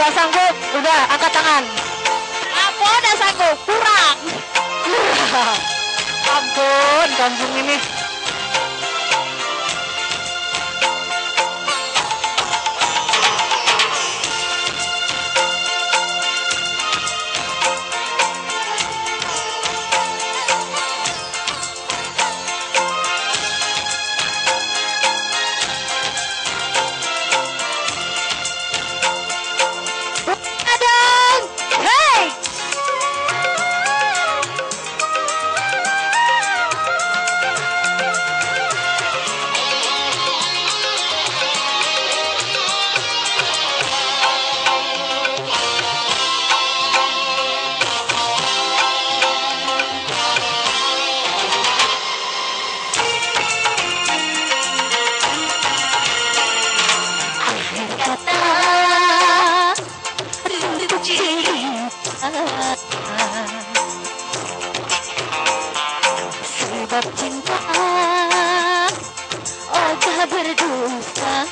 Udah sanggup? Udah, angkat tangan. Apa udah sanggup? Kurang. Ampun, kampung ini. Sebab cinta, oh tak berdosa.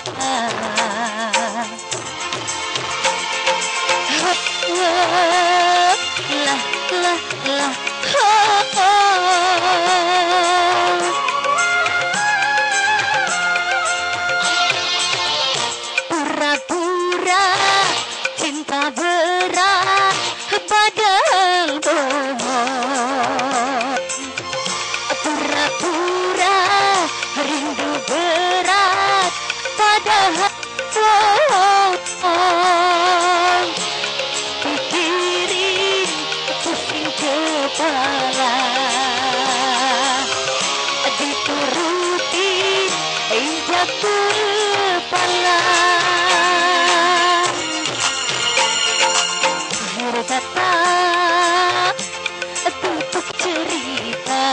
Lah, lah, lah, pura-pura cinta berat, padahal bohong. Pura-pura rindu berat, padahal bohong. Pikirin pusing kepala, diturutin injak kepala. Akhir kata tutup cerita.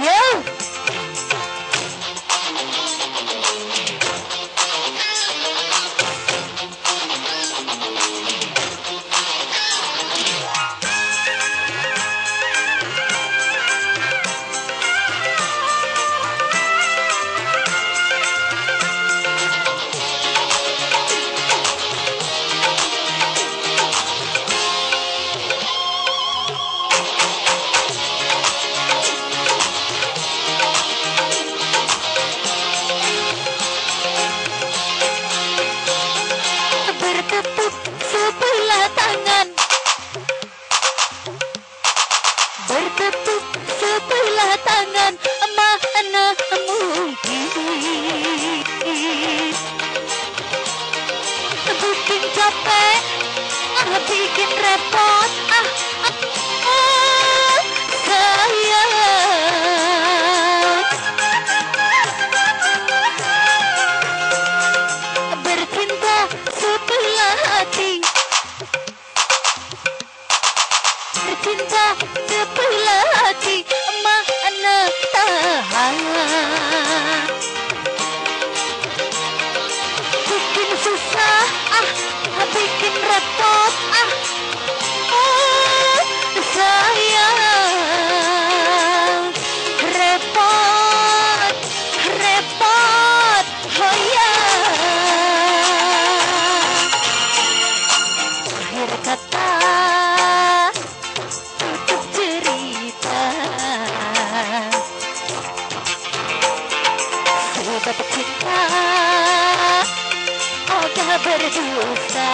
Yo. Bertepuk sebelah tangan, bertepuk sebelah tangan, mana mungkin bikin capek, bikin repot, sayang. Bercinta sebelah hati, bercinta sebelah hati, mana tahan. Bikin susah, bikin repot, sayang. Repot, repot, oh ya. Akhir kata tutup cerita. Sebab cinta, oh tak berdosa.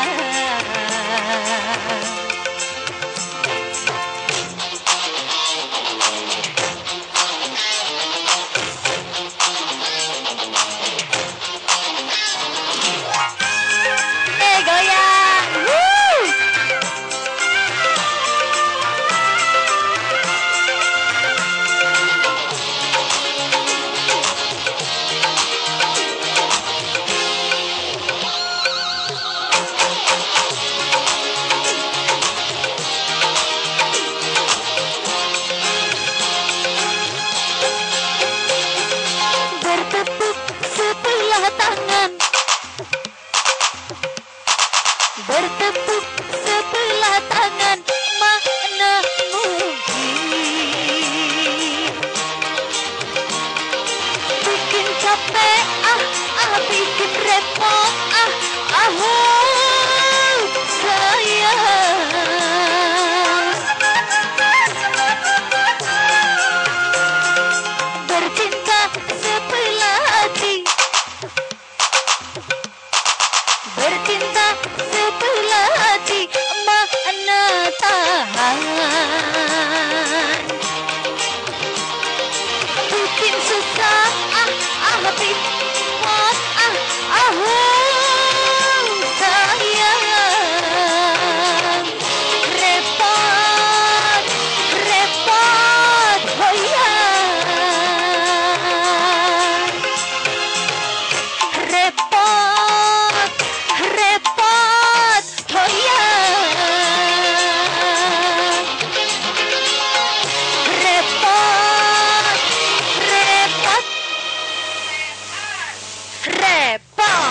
Goyang, woo! Bertepuk sebelah tangan, bertepuk sebelah tangan, mana mungkin bikin capek, bikin repot, repot.